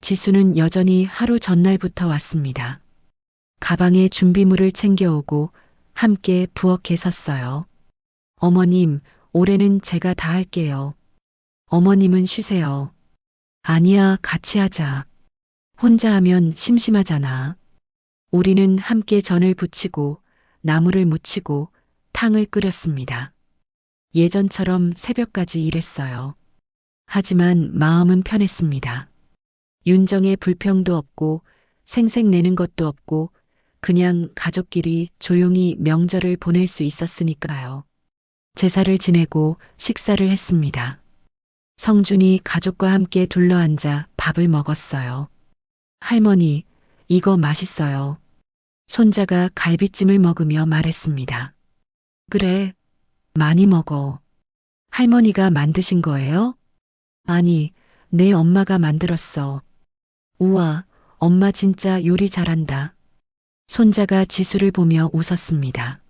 지수는 여전히 하루 전날부터 왔습니다. 가방에 준비물을 챙겨오고 함께 부엌에 섰어요. 어머님, 올해는 제가 다 할게요. 어머님은 쉬세요. 아니야, 같이 하자. 혼자 하면 심심하잖아. 우리는 함께 전을 부치고 나물을 무치고 탕을 끓였습니다. 예전처럼 새벽까지 일했어요. 하지만 마음은 편했습니다. 윤정의 불평도 없고 생색내는 것도 없고 그냥 가족끼리 조용히 명절을 보낼 수 있었으니까요. 제사를 지내고 식사를 했습니다. 성준이 가족과 함께 둘러앉아 밥을 먹었어요. 할머니, 이거 맛있어요. 손자가 갈비찜을 먹으며 말했습니다. 그래, 많이 먹어. 할머니가 만드신 거예요? 아니, 내 엄마가 만들었어. 우와, 엄마 진짜 요리 잘한다. 손자가 지수를 보며 웃었습니다.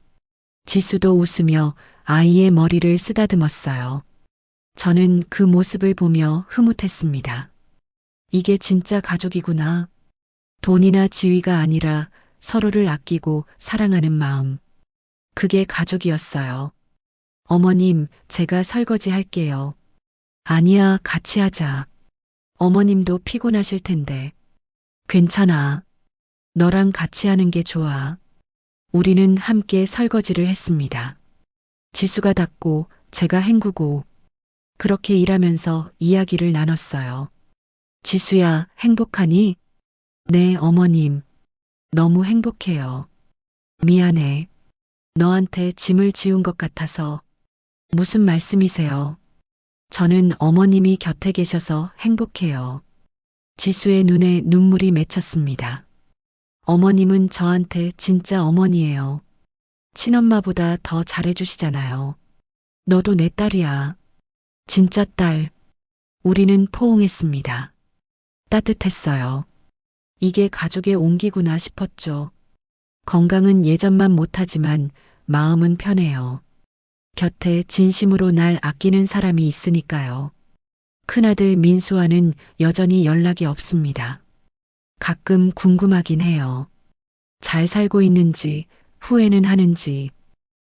지수도 웃으며 아이의 머리를 쓰다듬었어요. 저는 그 모습을 보며 흐뭇했습니다. 이게 진짜 가족이구나. 돈이나 지위가 아니라 서로를 아끼고 사랑하는 마음. 그게 가족이었어요. 어머님, 제가 설거지 할게요. 아니야, 같이 하자. 어머님도 피곤하실 텐데. 괜찮아. 너랑 같이 하는 게 좋아. 우리는 함께 설거지를 했습니다. 지수가 닦고 제가 헹구고 그렇게 일하면서 이야기를 나눴어요. 지수야, 행복하니? 네, 어머님. 너무 행복해요. 미안해. 너한테 짐을 지운 것 같아서. 무슨 말씀이세요? 저는 어머님이 곁에 계셔서 행복해요. 지수의 눈에 눈물이 맺혔습니다. 어머님은 저한테 진짜 어머니예요. 친엄마보다 더 잘해주시잖아요. 너도 내 딸이야. 진짜 딸. 우리는 포옹했습니다. 따뜻했어요. 이게 가족의 온기구나 싶었죠. 건강은 예전만 못하지만 마음은 편해요. 곁에 진심으로 날 아끼는 사람이 있으니까요. 큰아들 민수와는 여전히 연락이 없습니다. 가끔 궁금하긴 해요. 잘 살고 있는지, 후회는 하는지.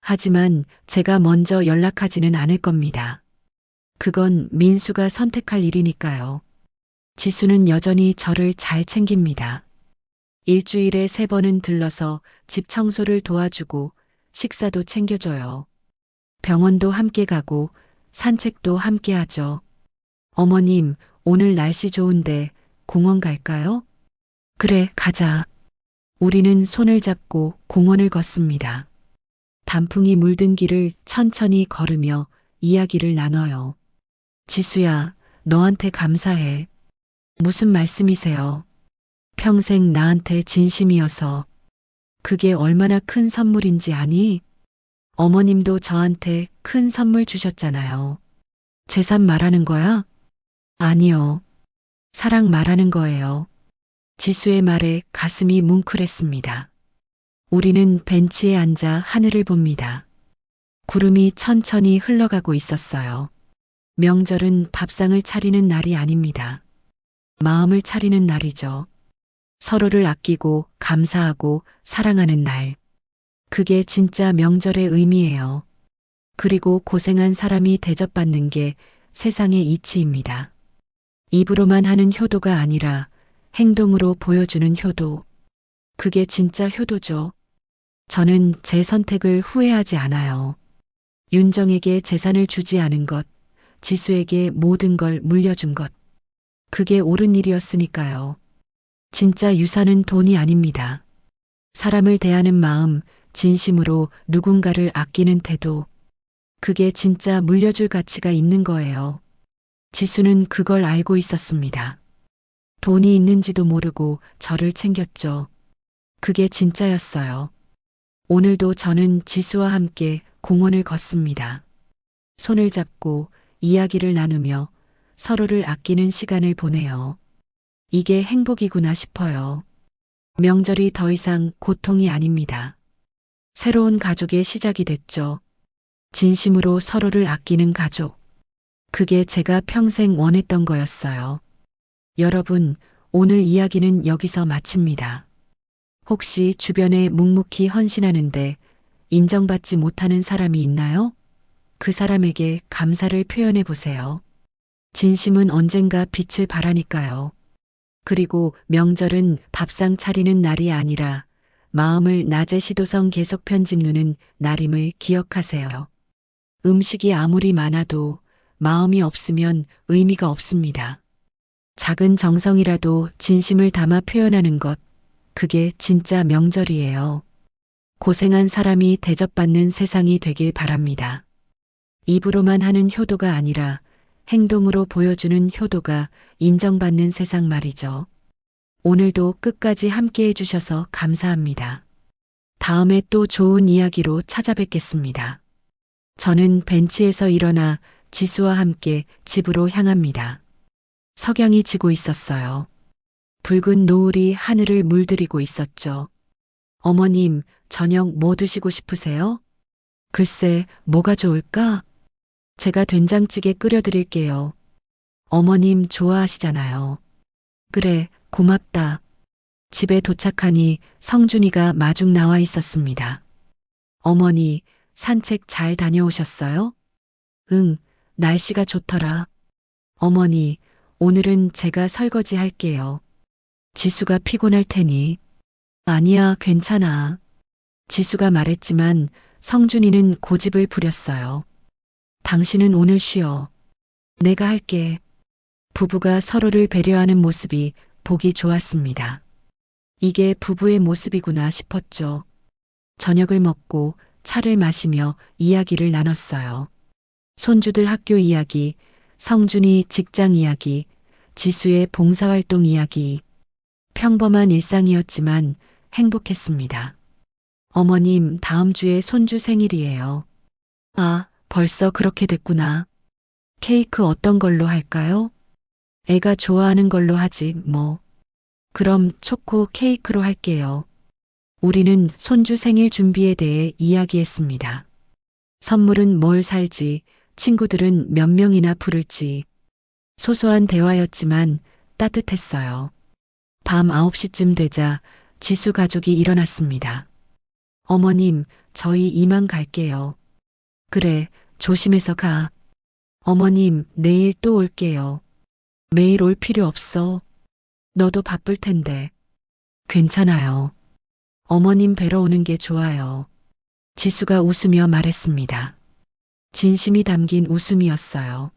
하지만 제가 먼저 연락하지는 않을 겁니다. 그건 민수가 선택할 일이니까요. 지수는 여전히 저를 잘 챙깁니다. 일주일에 3번은 들러서 집 청소를 도와주고 식사도 챙겨줘요. 병원도 함께 가고 산책도 함께 하죠. 어머님, 오늘 날씨 좋은데 공원 갈까요? 그래, 가자. 우리는 손을 잡고 공원을 걷습니다. 단풍이 물든 길을 천천히 걸으며 이야기를 나눠요. 지수야, 너한테 감사해. 무슨 말씀이세요? 평생 나한테 진심이어서. 그게 얼마나 큰 선물인지 아니? 어머님도 저한테 큰 선물 주셨잖아요. 재산 말하는 거야? 아니요. 사랑 말하는 거예요. 지수의 말에 가슴이 뭉클했습니다. 우리는 벤치에 앉아 하늘을 봅니다. 구름이 천천히 흘러가고 있었어요. 명절은 밥상을 차리는 날이 아닙니다. 마음을 차리는 날이죠. 서로를 아끼고 감사하고 사랑하는 날. 그게 진짜 명절의 의미예요. 그리고 고생한 사람이 대접받는 게 세상의 이치입니다. 입으로만 하는 효도가 아니라 행동으로 보여주는 효도. 그게 진짜 효도죠. 저는 제 선택을 후회하지 않아요. 윤정에게 재산을 주지 않은 것, 지수에게 모든 걸 물려준 것. 그게 옳은 일이었으니까요. 진짜 유산은 돈이 아닙니다. 사람을 대하는 마음, 진심으로 누군가를 아끼는 태도. 그게 진짜 물려줄 가치가 있는 거예요. 지수는 그걸 알고 있었습니다. 돈이 있는지도 모르고 저를 챙겼죠. 그게 진짜였어요. 오늘도 저는 지수와 함께 공원을 걷습니다. 손을 잡고 이야기를 나누며 서로를 아끼는 시간을 보내요. 이게 행복이구나 싶어요. 명절이 더 이상 고통이 아닙니다. 새로운 가족의 시작이 됐죠. 진심으로 서로를 아끼는 가족. 그게 제가 평생 원했던 거였어요. 여러분, 오늘 이야기는 여기서 마칩니다. 혹시 주변에 묵묵히 헌신하는데 인정받지 못하는 사람이 있나요? 그 사람에게 감사를 표현해 보세요. 진심은 언젠가 빛을 발하니까요. 그리고 명절은 밥상 차리는 날이 아니라 마음을 낮에 시도성 계속 편집 누는 날임을 기억하세요. 음식이 아무리 많아도 마음이 없으면 의미가 없습니다. 작은 정성이라도 진심을 담아 표현하는 것, 그게 진짜 명절이에요. 고생한 사람이 대접받는 세상이 되길 바랍니다. 입으로만 하는 효도가 아니라 행동으로 보여주는 효도가 인정받는 세상 말이죠. 오늘도 끝까지 함께 해주셔서 감사합니다. 다음에 또 좋은 이야기로 찾아뵙겠습니다. 저는 벤치에서 일어나 지수와 함께 집으로 향합니다. 석양이 지고 있었어요. 붉은 노을이 하늘을 물들이고 있었죠. 어머님, 저녁 뭐 드시고 싶으세요? 글쎄, 뭐가 좋을까? 제가 된장찌개 끓여드릴게요. 어머님 좋아하시잖아요. 그래, 고맙다. 집에 도착하니 성준이가 마중 나와 있었습니다. 어머니, 산책 잘 다녀오셨어요? 응, 날씨가 좋더라. 어머니, 오늘은 제가 설거지 할게요. 지수가 피곤할 테니. 아니야, 괜찮아. 지수가 말했지만 성준이는 고집을 부렸어요. 당신은 오늘 쉬어. 내가 할게. 부부가 서로를 배려하는 모습이 보기 좋았습니다. 이게 부부의 모습이구나 싶었죠. 저녁을 먹고 차를 마시며 이야기를 나눴어요. 손주들 학교 이야기, 성준이 직장 이야기, 지수의 봉사활동 이야기. 평범한 일상이었지만 행복했습니다. 어머님, 다음 주에 손주 생일이에요. 아, 벌써 그렇게 됐구나. 케이크 어떤 걸로 할까요? 애가 좋아하는 걸로 하지, 뭐. 그럼 초코 케이크로 할게요. 우리는 손주 생일 준비에 대해 이야기했습니다. 선물은 뭘 살지, 친구들은 몇 명이나 부를지. 소소한 대화였지만 따뜻했어요. 밤 9시쯤 되자 지수 가족이 일어났습니다. 어머님, 저희 이만 갈게요. 그래, 조심해서 가. 어머님, 내일 또 올게요. 매일 올 필요 없어. 너도 바쁠 텐데. 괜찮아요. 어머님 뵈러 오는 게 좋아요. 지수가 웃으며 말했습니다. 진심이 담긴 웃음이었어요.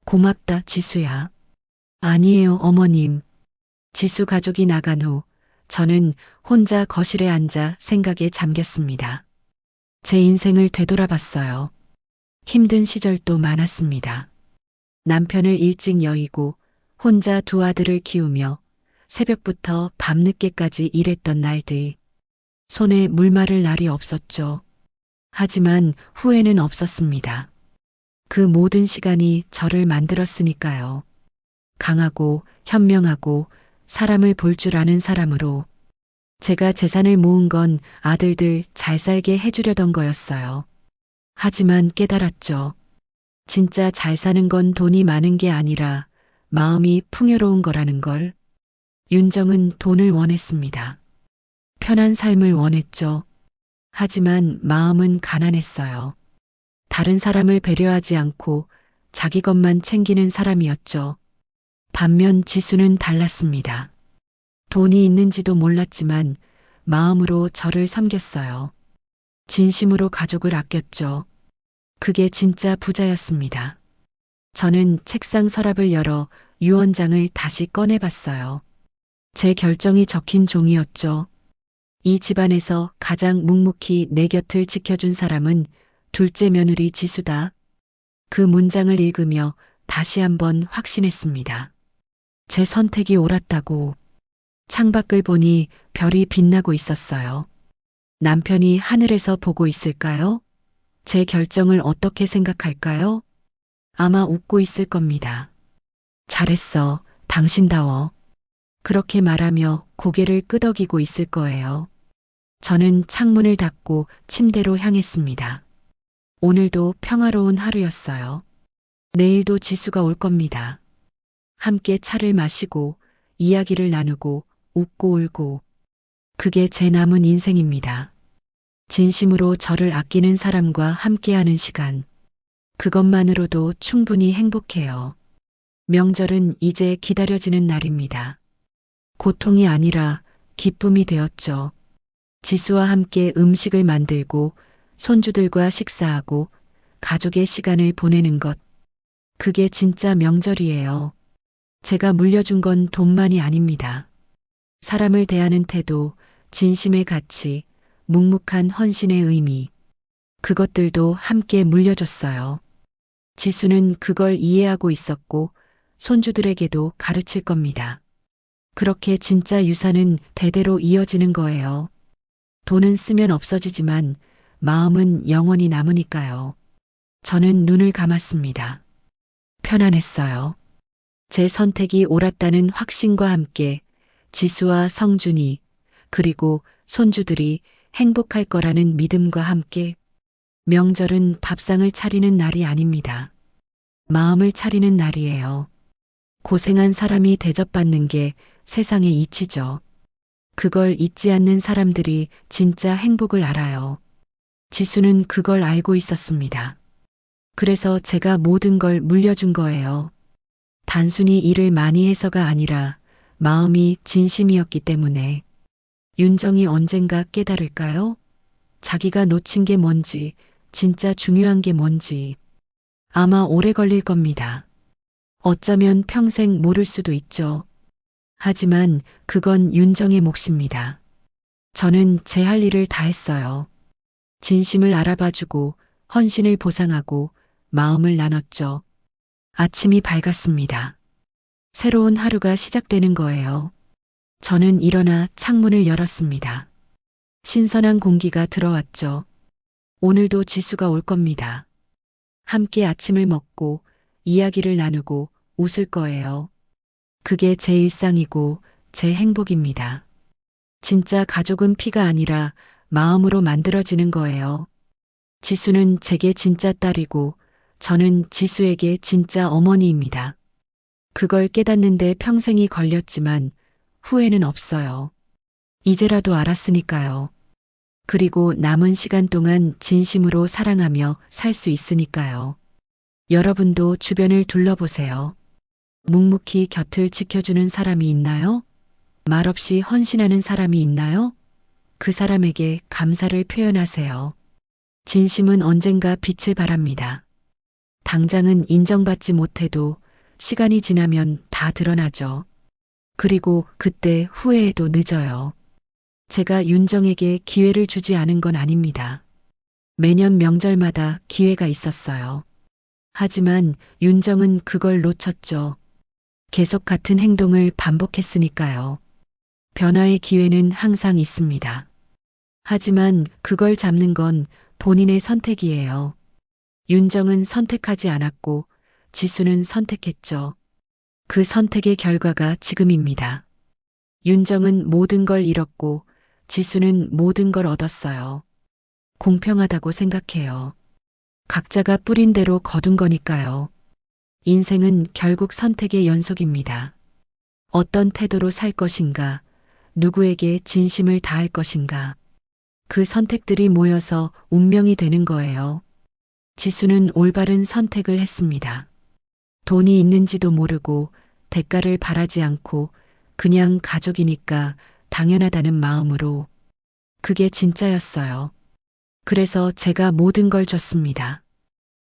고맙다, 지수야. 아니에요, 어머님. 지수 가족이 나간 후 저는 혼자 거실에 앉아 생각에 잠겼습니다. 제 인생을 되돌아봤어요. 힘든 시절도 많았습니다. 남편을 일찍 여의고 혼자 두 아들을 키우며 새벽부터 밤늦게까지 일했던 날들. 손에 물 마를 날이 없었죠. 하지만 후회는 없었습니다. 그 모든 시간이 저를 만들었으니까요. 강하고 현명하고 사람을 볼 줄 아는 사람으로. 제가 재산을 모은 건 아들들 잘 살게 해주려던 거였어요. 하지만 깨달았죠. 진짜 잘 사는 건 돈이 많은 게 아니라 마음이 풍요로운 거라는 걸. 윤정은 돈을 원했습니다. 편한 삶을 원했죠. 하지만 마음은 가난했어요. 다른 사람을 배려하지 않고 자기 것만 챙기는 사람이었죠. 반면 지수는 달랐습니다. 돈이 있는지도 몰랐지만 마음으로 저를 섬겼어요. 진심으로 가족을 아꼈죠. 그게 진짜 부자였습니다. 저는 책상 서랍을 열어 유언장을 다시 꺼내봤어요. 제 결정이 적힌 종이었죠. 이 집안에서 가장 묵묵히 내 곁을 지켜준 사람은 둘째 며느리 지수다. 그 문장을 읽으며 다시 한번 확신했습니다. 제 선택이 옳았다고. 창밖을 보니 별이 빛나고 있었어요. 남편이 하늘에서 보고 있을까요? 제 결정을 어떻게 생각할까요? 아마 웃고 있을 겁니다. 잘했어, 당신다워. 그렇게 말하며 고개를 끄덕이고 있을 거예요. 저는 창문을 닫고 침대로 향했습니다. 오늘도 평화로운 하루였어요. 내일도 지수가 올 겁니다. 함께 차를 마시고 이야기를 나누고 웃고 울고. 그게 제 남은 인생입니다. 진심으로 저를 아끼는 사람과 함께하는 시간. 그것만으로도 충분히 행복해요. 명절은 이제 기다려지는 날입니다. 고통이 아니라 기쁨이 되었죠. 지수와 함께 음식을 만들고 손주들과 식사하고 가족의 시간을 보내는 것. 그게 진짜 명절이에요. 제가 물려준 건 돈만이 아닙니다. 사람을 대하는 태도, 진심의 가치, 묵묵한 헌신의 의미. 그것들도 함께 물려줬어요. 지수는 그걸 이해하고 있었고 손주들에게도 가르칠 겁니다. 그렇게 진짜 유산은 대대로 이어지는 거예요. 돈은 쓰면 없어지지만 마음은 영원히 남으니까요. 저는 눈을 감았습니다. 편안했어요. 제 선택이 옳았다는 확신과 함께 지수와 성준이 그리고 손주들이 행복할 거라는 믿음과 함께. 명절은 밥상을 차리는 날이 아닙니다. 마음을 차리는 날이에요. 고생한 사람이 대접받는 게 세상의 이치죠. 그걸 잊지 않는 사람들이 진짜 행복을 알아요. 지수는 그걸 알고 있었습니다. 그래서 제가 모든 걸 물려준 거예요. 단순히 일을 많이 해서가 아니라 마음이 진심이었기 때문에. 윤정이 언젠가 깨달을까요? 자기가 놓친 게 뭔지, 진짜 중요한 게 뭔지. 아마 오래 걸릴 겁니다. 어쩌면 평생 모를 수도 있죠. 하지만 그건 윤정의 몫입니다. 저는 제 할 일을 다 했어요. 진심을 알아봐주고 헌신을 보상하고 마음을 나눴죠. 아침이 밝았습니다. 새로운 하루가 시작되는 거예요. 저는 일어나 창문을 열었습니다. 신선한 공기가 들어왔죠. 오늘도 지수가 올 겁니다. 함께 아침을 먹고 이야기를 나누고 웃을 거예요. 그게 제 일상이고 제 행복입니다. 진짜 가족은 피가 아니라 마음으로 만들어지는 거예요. 지수는 제게 진짜 딸이고 저는 지수에게 진짜 어머니입니다. 그걸 깨닫는데 평생이 걸렸지만 후회는 없어요. 이제라도 알았으니까요. 그리고 남은 시간 동안 진심으로 사랑하며 살 수 있으니까요. 여러분도 주변을 둘러보세요. 묵묵히 곁을 지켜주는 사람이 있나요? 말없이 헌신하는 사람이 있나요? 그 사람에게 감사를 표현하세요. 진심은 언젠가 빛을 발합니다. 당장은 인정받지 못해도 시간이 지나면 다 드러나죠. 그리고 그때 후회해도 늦어요. 제가 윤정에게 기회를 주지 않은 건 아닙니다. 매년 명절마다 기회가 있었어요. 하지만 윤정은 그걸 놓쳤죠. 계속 같은 행동을 반복했으니까요. 변화의 기회는 항상 있습니다. 하지만 그걸 잡는 건 본인의 선택이에요. 윤정은 선택하지 않았고 지수는 선택했죠. 그 선택의 결과가 지금입니다. 윤정은 모든 걸 잃었고 지수는 모든 걸 얻었어요. 공평하다고 생각해요. 각자가 뿌린 대로 거둔 거니까요. 인생은 결국 선택의 연속입니다. 어떤 태도로 살 것인가, 누구에게 진심을 다할 것인가. 그 선택들이 모여서 운명이 되는 거예요. 지수는 올바른 선택을 했습니다. 돈이 있는지도 모르고 대가를 바라지 않고 그냥 가족이니까 당연하다는 마음으로. 그게 진짜였어요. 그래서 제가 모든 걸 줬습니다.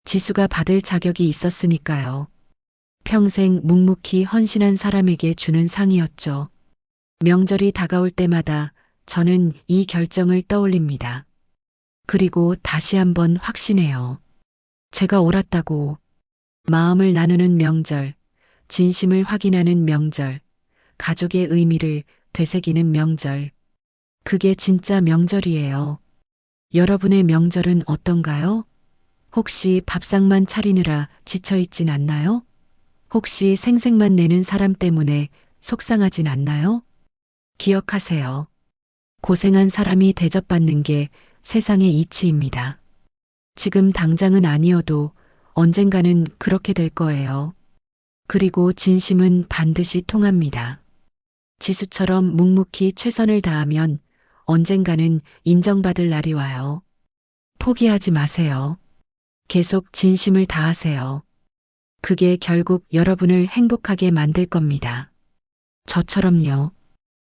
지수가 받을 자격이 있었으니까요. 평생 묵묵히 헌신한 사람에게 주는 상이었죠. 명절이 다가올 때마다 저는 이 결정을 떠올립니다. 그리고 다시 한번 확신해요. 제가 옳았다고. 마음을 나누는 명절, 진심을 확인하는 명절, 가족의 의미를 되새기는 명절. 그게 진짜 명절이에요. 여러분의 명절은 어떤가요? 혹시 밥상만 차리느라 지쳐있진 않나요? 혹시 생색만 내는 사람 때문에 속상하진 않나요? 기억하세요. 고생한 사람이 대접받는 게 세상의 이치입니다. 지금 당장은 아니어도 언젠가는 그렇게 될 거예요. 그리고 진심은 반드시 통합니다. 지수처럼 묵묵히 최선을 다하면 언젠가는 인정받을 날이 와요. 포기하지 마세요. 계속 진심을 다하세요. 그게 결국 여러분을 행복하게 만들 겁니다. 저처럼요.